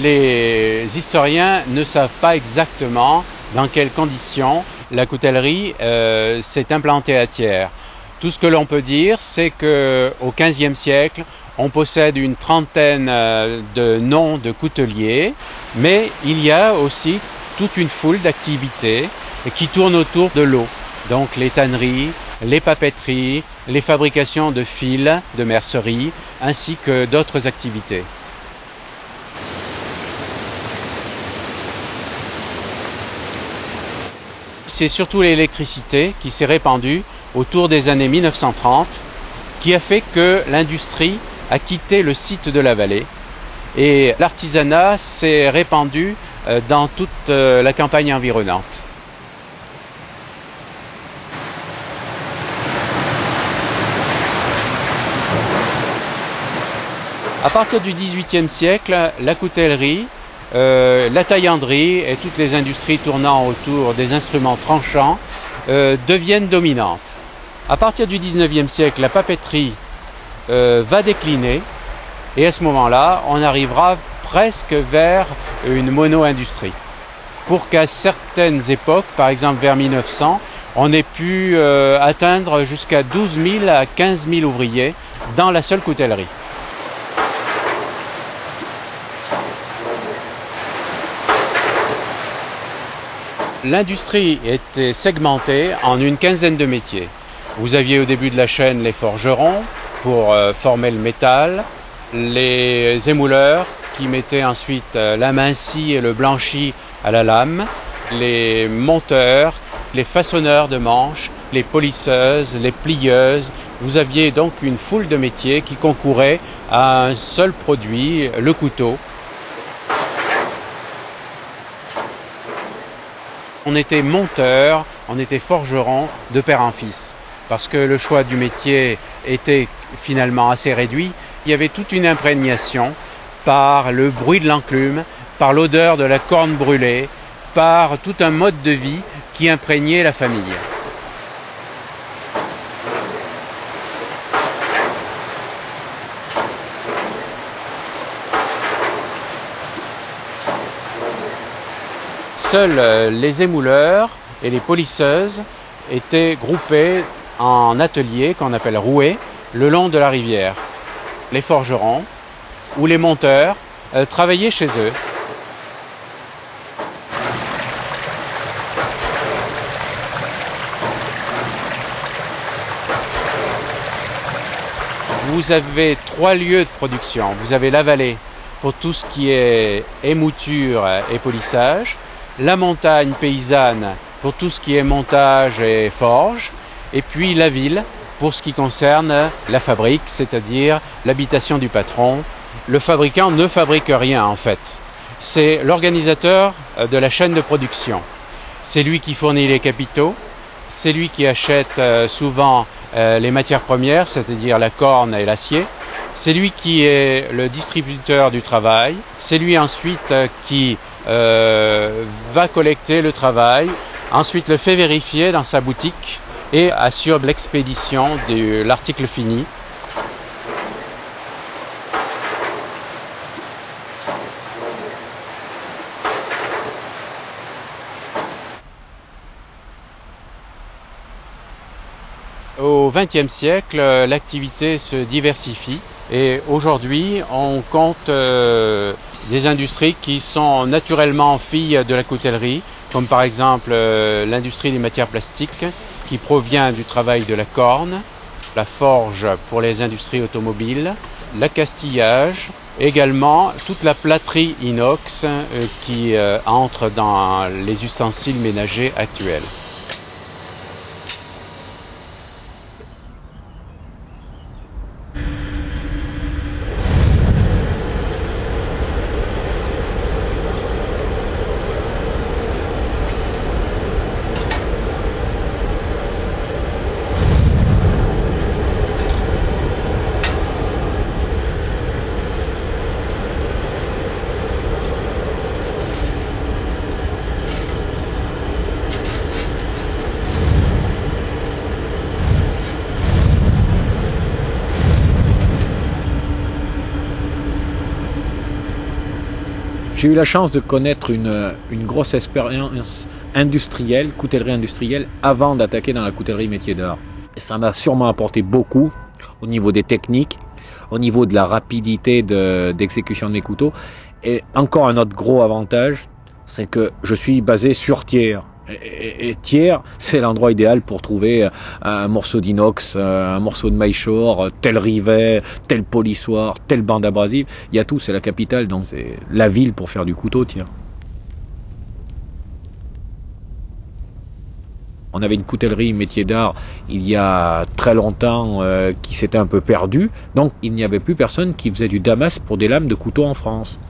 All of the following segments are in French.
les historiens ne savent pas exactement dans quelles conditions la coutellerie s'est implantée à Thiers. Tout ce que l'on peut dire, c'est qu'au XVe siècle, on possède une trentaine de noms de couteliers, mais il y a aussi toute une foule d'activités qui tournent autour de l'eau. Donc les tanneries, les papeteries, les fabrications de fils, de mercerie, ainsi que d'autres activités. C'est surtout l'électricité qui s'est répandue autour des années 1930, qui a fait que l'industrie a quitté le site de la vallée et l'artisanat s'est répandu dans toute la campagne environnante. À partir du XVIIIe siècle, la coutellerie, la taillanderie et toutes les industries tournant autour des instruments tranchants deviennent dominantes. À partir du XIXe siècle, la papeterie va décliner et à ce moment-là, on arrivera presque vers une mono-industrie. Pour qu'à certaines époques, par exemple vers 1900, on ait pu atteindre jusqu'à 12 000 à 15 000 ouvriers dans la seule coutellerie. L'industrie était segmentée en une quinzaine de métiers. Vous aviez au début de la chaîne les forgerons pour former le métal, les émouleurs qui mettaient ensuite l'amincit et le blanchi à la lame, les monteurs, les façonneurs de manches, les polisseuses, les plieuses. Vous aviez donc une foule de métiers qui concouraient à un seul produit, le couteau. On était monteur, on était forgeron de père en fils, parce que le choix du métier était finalement assez réduit. Il y avait toute une imprégnation par le bruit de l'enclume, par l'odeur de la corne brûlée, par tout un mode de vie qui imprégnait la famille. Seuls les émouleurs et les polisseuses étaient groupés en ateliers qu'on appelle roués le long de la rivière. Les forgerons ou les monteurs travaillaient chez eux. Vous avez 3 lieux de production. Vous avez la vallée pour tout ce qui est émouture et polissage, la montagne paysanne pour tout ce qui est montage et forge, et puis la ville pour ce qui concerne la fabrique, c'est-à-dire l'habitation du patron. Le fabricant ne fabrique rien en fait. C'est l'organisateur de la chaîne de production. C'est lui qui fournit les capitaux, c'est lui qui achète souvent les matières premières, c'est-à-dire la corne et l'acier. C'est lui qui est le distributeur du travail. C'est lui ensuite qui va collecter le travail, ensuite le fait vérifier dans sa boutique et assure l'expédition de l'article fini. Au XXe siècle, l'activité se diversifie et aujourd'hui, on compte des industries qui sont naturellement filles de la coutellerie, comme par exemple l'industrie des matières plastiques qui provient du travail de la corne, la forge pour les industries automobiles, l'accastillage, également toute la plâtrerie inox qui entre dans les ustensiles ménagers actuels. J'ai eu la chance de connaître une grosse expérience industrielle, coutellerie industrielle, avant d'attaquer dans la coutellerie métier d'art. Et ça m'a sûrement apporté beaucoup au niveau des techniques, au niveau de la rapidité d'exécution de mes couteaux. Et encore un autre gros avantage, c'est que je suis basé sur Thiers. Et Thiers, c'est l'endroit idéal pour trouver un morceau d'inox, un morceau de maillechort, tel rivet, tel polissoir, telle bande abrasive. Il y a tout, c'est la capitale, donc c'est la ville pour faire du couteau, Thiers. On avait une coutellerie métier d'art il y a très longtemps qui s'était un peu perdue, donc il n'y avait plus personne qui faisait du damas pour des lames de couteau en France.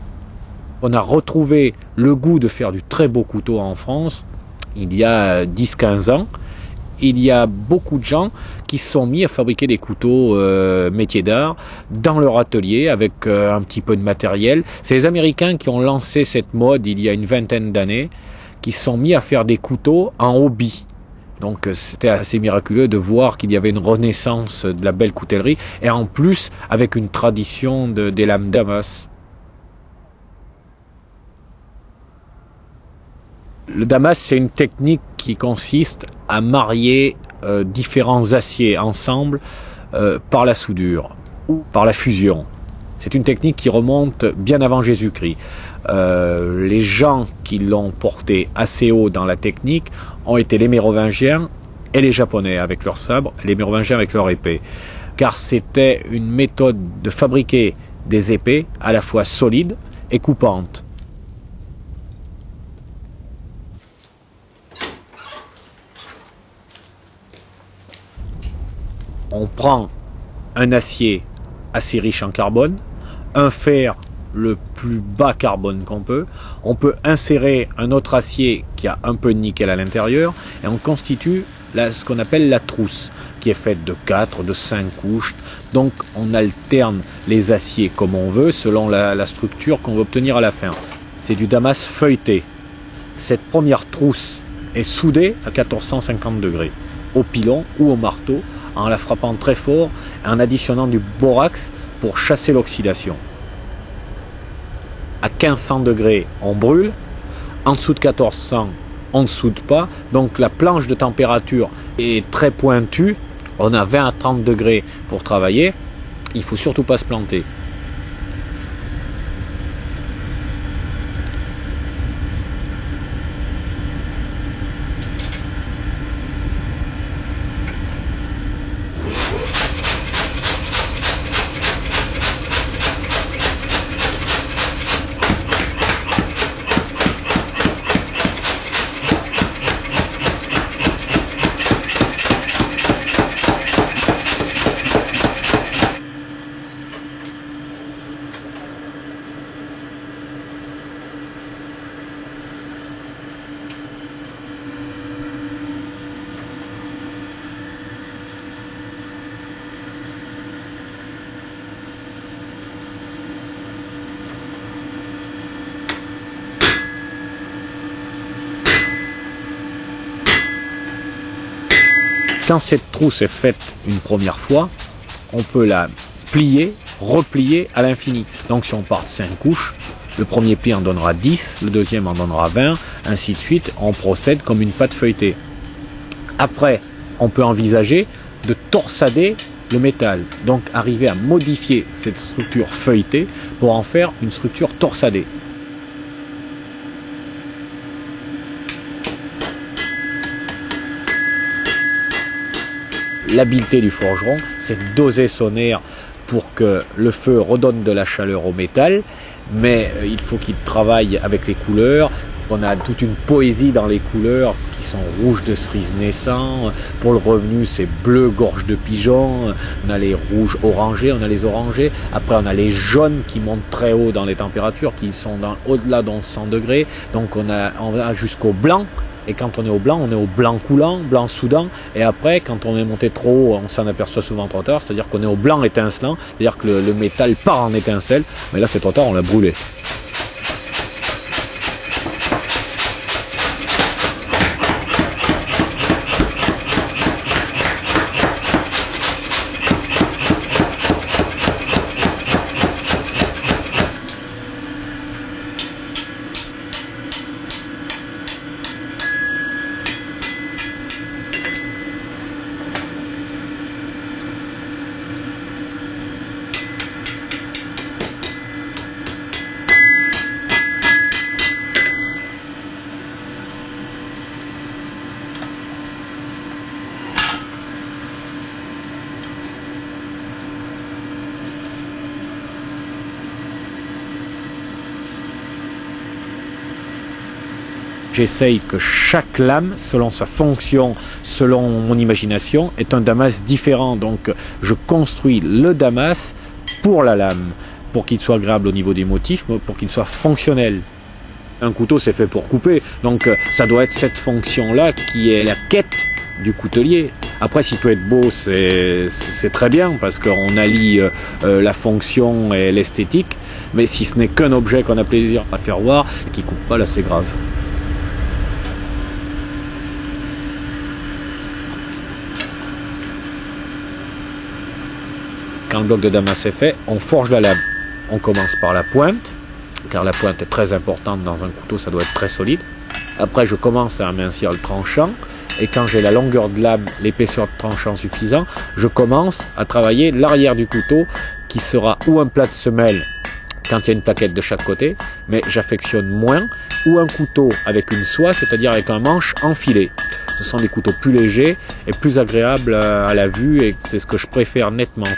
On a retrouvé le goût de faire du très beau couteau en France il y a 10-15 ans. Il y a beaucoup de gens qui se sont mis à fabriquer des couteaux métier d'art dans leur atelier avec un petit peu de matériel. C'est les Américains qui ont lancé cette mode il y a une vingtaine d'années, qui se sont mis à faire des couteaux en hobby. Donc c'était assez miraculeux de voir qu'il y avait une renaissance de la belle coutellerie et en plus avec une tradition des lames damas. Le damas, c'est une technique qui consiste à marier différents aciers ensemble par la soudure ou par la fusion. C'est une technique qui remonte bien avant Jésus-Christ. Les gens qui l'ont porté assez haut dans la technique ont été les Mérovingiens et les Japonais avec leurs sabres, les Mérovingiens avec leurs épées. Car c'était une méthode de fabriquer des épées à la fois solides et coupantes. On prend un acier assez riche en carbone, un fer le plus bas carbone qu'on peut, on peut insérer un autre acier qui a un peu de nickel à l'intérieur et on constitue ce qu'on appelle la trousse qui est faite de 4, de 5 couches. Donc on alterne les aciers comme on veut selon la structure qu'on veut obtenir à la fin. C'est du damas feuilleté. Cette première trousse est soudée à 1450 degrés au pilon ou au marteau en la frappant très fort et en additionnant du borax pour chasser l'oxydation. À 1500 degrés, on brûle. En dessous de 1400, on ne soude pas. Donc la planche de température est très pointue. On a 20 à 30 degrés pour travailler. Il ne faut surtout pas se planter. Quand cette trousse est faite une première fois, on peut la plier, replier à l'infini. Donc si on part de 5 couches, le premier pli en donnera 10, le deuxième en donnera 20, ainsi de suite, on procède comme une pâte feuilletée. Après, on peut envisager de torsader le métal, donc arriver à modifier cette structure feuilletée pour en faire une structure torsadée. L'habileté du forgeron, c'est de doser son air pour que le feu redonne de la chaleur au métal, mais il faut qu'il travaille avec les couleurs. On a toute une poésie dans les couleurs qui sont rouges de cerise naissant. Pour le revenu, c'est bleu gorge de pigeon. On a les rouges orangés, on a les orangés. Après, on a les jaunes qui montent très haut dans les températures, qui sont au-delà de 100 degrés. Donc on a jusqu'au blanc. Et quand on est au blanc blanc coulant, blanc soudant. Et après, quand on est monté trop haut, on s'en aperçoit souvent trop tard. C'est-à-dire qu'on est au blanc étincelant. C'est-à-dire que le métal part en étincelle. Mais là, c'est trop tard, on l'a brûlé. J'essaye que chaque lame, selon sa fonction, selon mon imagination, est un damas différent. Donc je construis le damas pour la lame, pour qu'il soit agréable au niveau des motifs, pour qu'il soit fonctionnel. Un couteau, c'est fait pour couper, donc ça doit être cette fonction-là qui est la quête du coutelier. Après, s'il peut être beau, c'est très bien, parce qu'on allie la fonction et l'esthétique, mais si ce n'est qu'un objet qu'on a plaisir à faire voir, qui coupe pas, là c'est grave. Quand le bloc de damas est fait, on forge la lame. On commence par la pointe, car la pointe est très importante dans un couteau, ça doit être très solide. Après, je commence à amincir le tranchant, et quand j'ai la longueur de lame, l'épaisseur de tranchant suffisant, je commence à travailler l'arrière du couteau, qui sera ou un plat de semelle, quand il y a une plaquette de chaque côté, mais j'affectionne moins, ou un couteau avec une soie, c'est-à-dire avec un manche enfilé. Ce sont des couteaux plus légers et plus agréables à la vue, et c'est ce que je préfère nettement.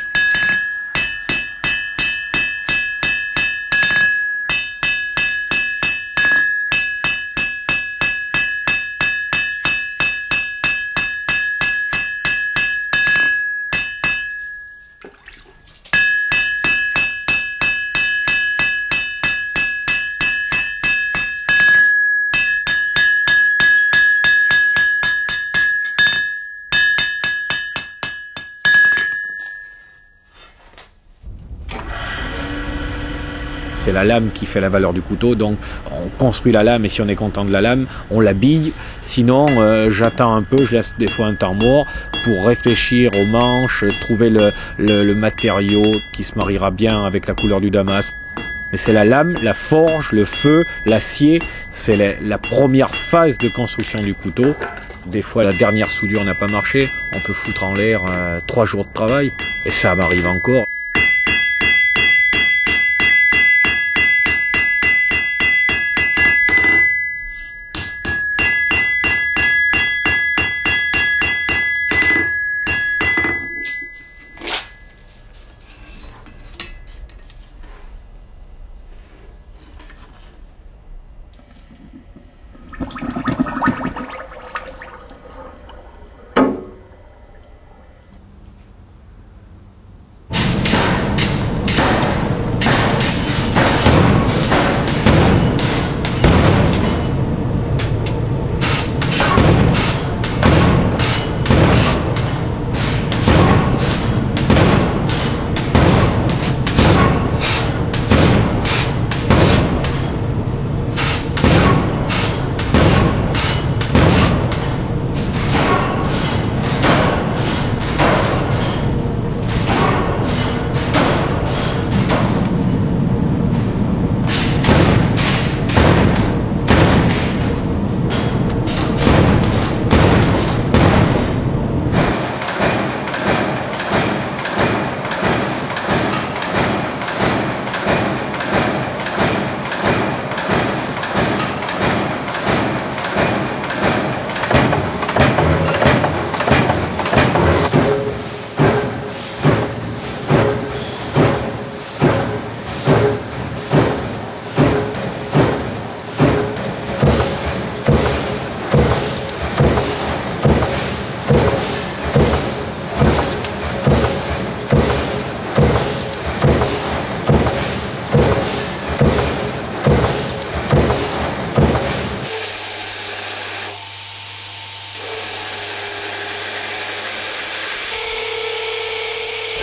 C'est la lame qui fait la valeur du couteau, donc on construit la lame et si on est content de la lame, on l'habille. Sinon, j'attends un peu, je laisse des fois un temps mort pour réfléchir aux manches, trouver le matériau qui se mariera bien avec la couleur du damas. Mais c'est la lame, la forge, le feu, l'acier, c'est la première phase de construction du couteau. Des fois, la dernière soudure n'a pas marché, on peut foutre en l'air 3 jours de travail, et ça m'arrive encore.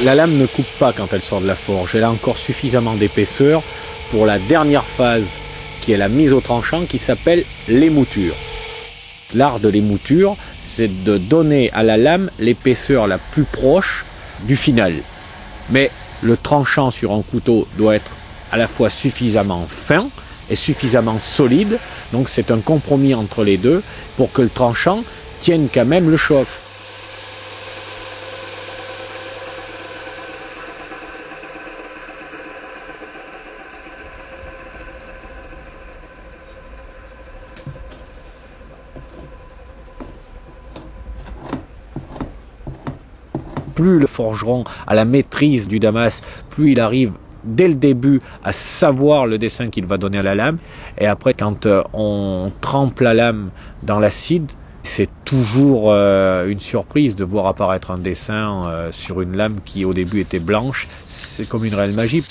La lame ne coupe pas quand elle sort de la forge, elle a encore suffisamment d'épaisseur pour la dernière phase qui est la mise au tranchant qui s'appelle l'émouture. L'art de l'émouture, c'est de donner à la lame l'épaisseur la plus proche du final. Mais le tranchant sur un couteau doit être à la fois suffisamment fin et suffisamment solide, donc c'est un compromis entre les deux pour que le tranchant tienne quand même le choc. Plus le forgeron a la maîtrise du damas, plus il arrive dès le début à savoir le dessin qu'il va donner à la lame. Et après, quand on trempe la lame dans l'acide, c'est toujours une surprise de voir apparaître un dessin sur une lame qui au début était blanche. C'est comme une réelle magie.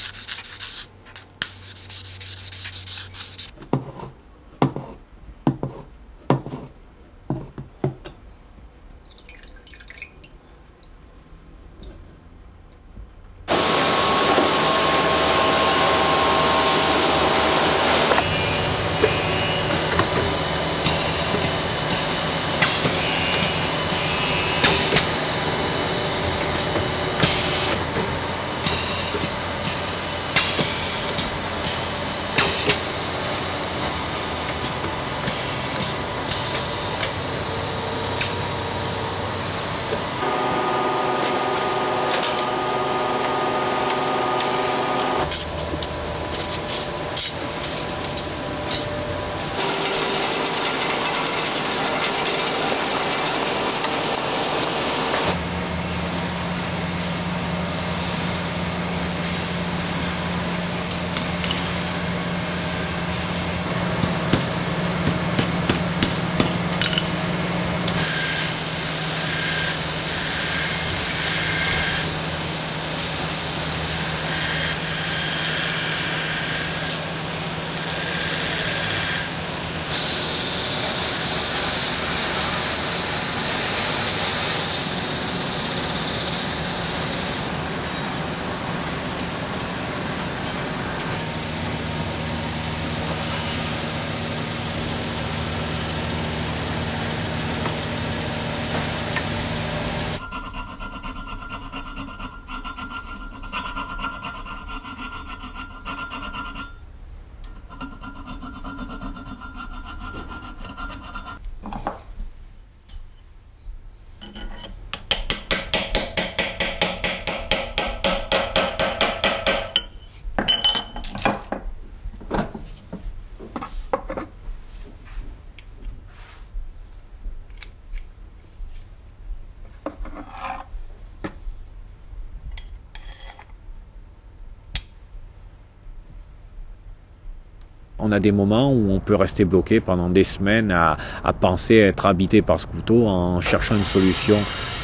On a des moments où on peut rester bloqué pendant des semaines à penser être habité par ce couteau en cherchant une solution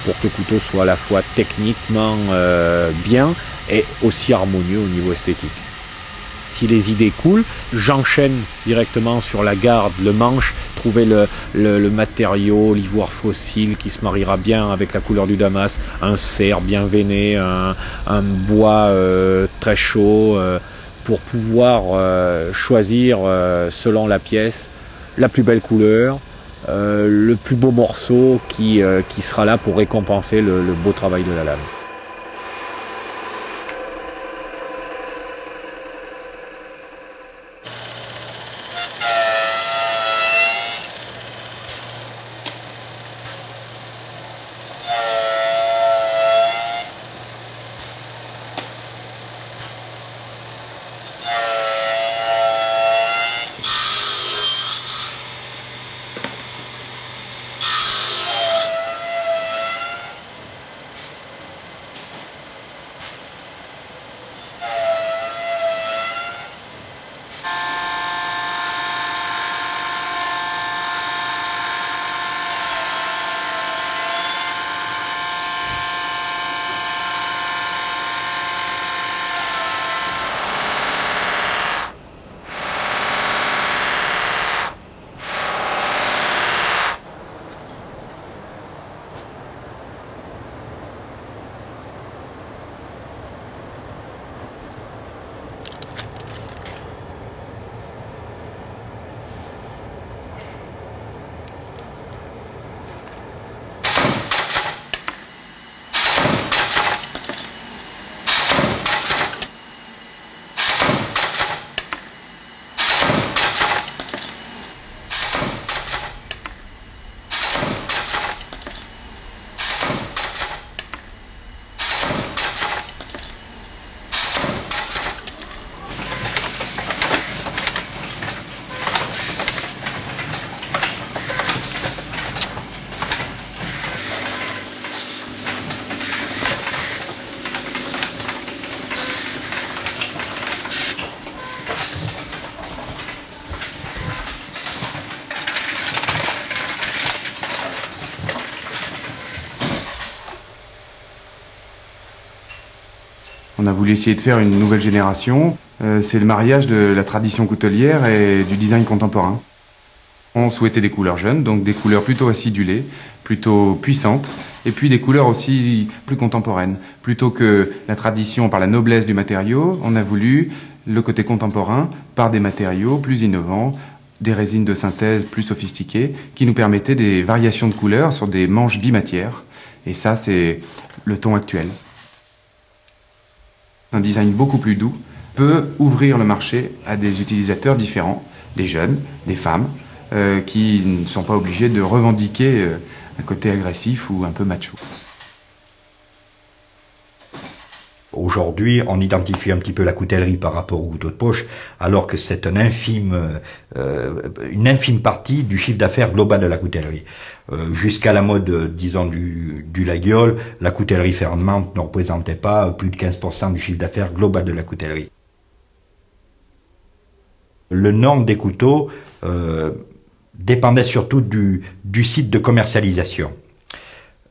pour que le couteau soit à la fois techniquement bien et aussi harmonieux au niveau esthétique. Si les idées coulent, j'enchaîne directement sur la garde, le manche, trouver le matériau, l'ivoire fossile qui se mariera bien avec la couleur du damas, un cerf bien veiné, un bois très chaud, pour pouvoir choisir selon la pièce la plus belle couleur, le plus beau morceau qui sera là pour récompenser le beau travail de la lame. On a voulu essayer de faire une nouvelle génération. C'est le mariage de la tradition coutelière et du design contemporain. On souhaitait des couleurs jeunes, donc des couleurs plutôt acidulées, plutôt puissantes, et puis des couleurs aussi plus contemporaines. Plutôt que la tradition par la noblesse du matériau, on a voulu le côté contemporain par des matériaux plus innovants, des résines de synthèse plus sophistiquées, qui nous permettaient des variations de couleurs sur des manches bimatières. Et ça, c'est le ton actuel. Un design beaucoup plus doux peut ouvrir le marché à des utilisateurs différents, des jeunes, des femmes, qui ne sont pas obligés de revendiquer un côté agressif ou un peu macho. Aujourd'hui, on identifie un petit peu la coutellerie par rapport au couteau de poche, alors que c'est une infime partie du chiffre d'affaires global de la coutellerie. Jusqu'à la mode, disons, du Laguiole, la coutellerie fermante ne représentait pas plus de 15% du chiffre d'affaires global de la coutellerie. Le nombre des couteaux dépendait surtout du site de commercialisation.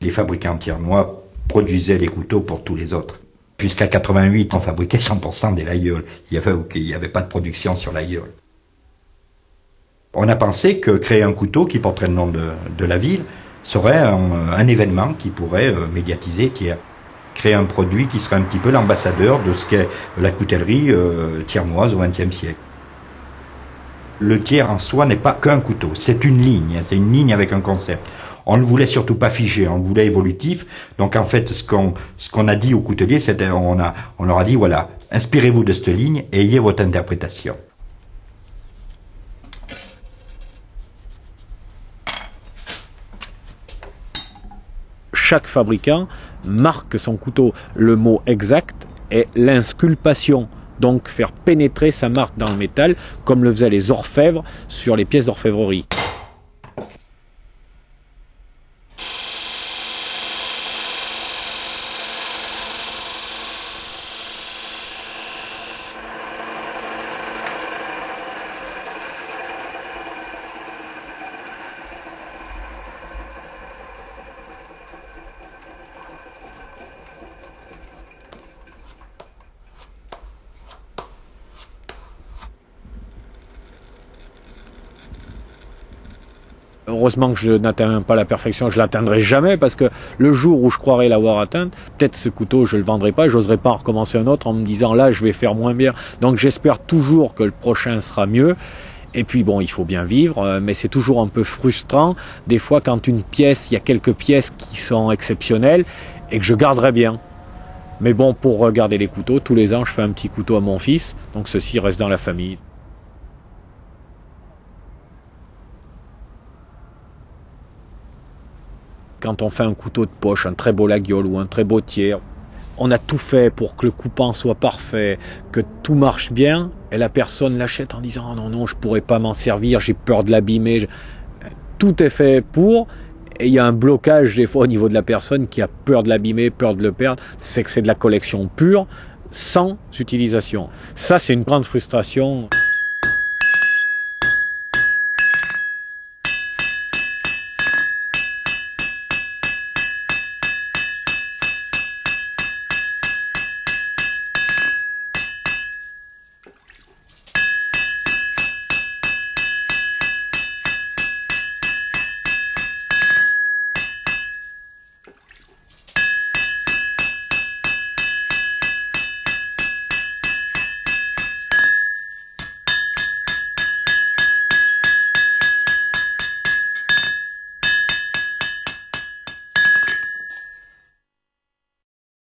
Les fabricants thiernois produisaient les couteaux pour tous les autres. Jusqu'à 88, on fabriquait 100% des Laguiole. Il n'y avait pas de production sur Laguiole. On a pensé que créer un couteau qui porterait le nom de la ville serait un événement qui pourrait médiatiser Thiers. Créer un produit qui serait un petit peu l'ambassadeur de ce qu'est la coutellerie thiernoise au XXe siècle. Le Thiers en soi n'est pas qu'un couteau, c'est une ligne avec un concept. On ne voulait surtout pas figer, on voulait évolutif. Donc en fait, ce qu'on a dit aux couteliers, c'était, on leur a dit, voilà, inspirez-vous de cette ligne et ayez votre interprétation. Chaque fabricant marque son couteau. Le mot exact est l'insculptation. Donc faire pénétrer sa marque dans le métal, comme le faisaient les orfèvres sur les pièces d'orfèvrerie. Heureusement que je n'atteins pas la perfection, je l'atteindrai jamais, parce que le jour où je croirais l'avoir atteint, peut-être ce couteau je le vendrai pas, j'oserais pas en recommencer un autre en me disant là je vais faire moins bien. Donc j'espère toujours que le prochain sera mieux. Et puis bon, il faut bien vivre, mais c'est toujours un peu frustrant des fois quand une pièce, il y a quelques pièces qui sont exceptionnelles et que je garderai bien. Mais bon, pour regarder les couteaux, tous les ans je fais un petit couteau à mon fils, donc ceci reste dans la famille. Quand on fait un couteau de poche, un très beau Laguiole ou un très beau Thiers, on a tout fait pour que le coupant soit parfait, que tout marche bien, et la personne l'achète en disant « non, je pourrais pas m'en servir, j'ai peur de l'abîmer ». Tout est fait pour, et il y a un blocage des fois au niveau de la personne qui a peur de l'abîmer, peur de le perdre. C'est que c'est de la collection pure, sans utilisation. Ça, c'est une grande frustration.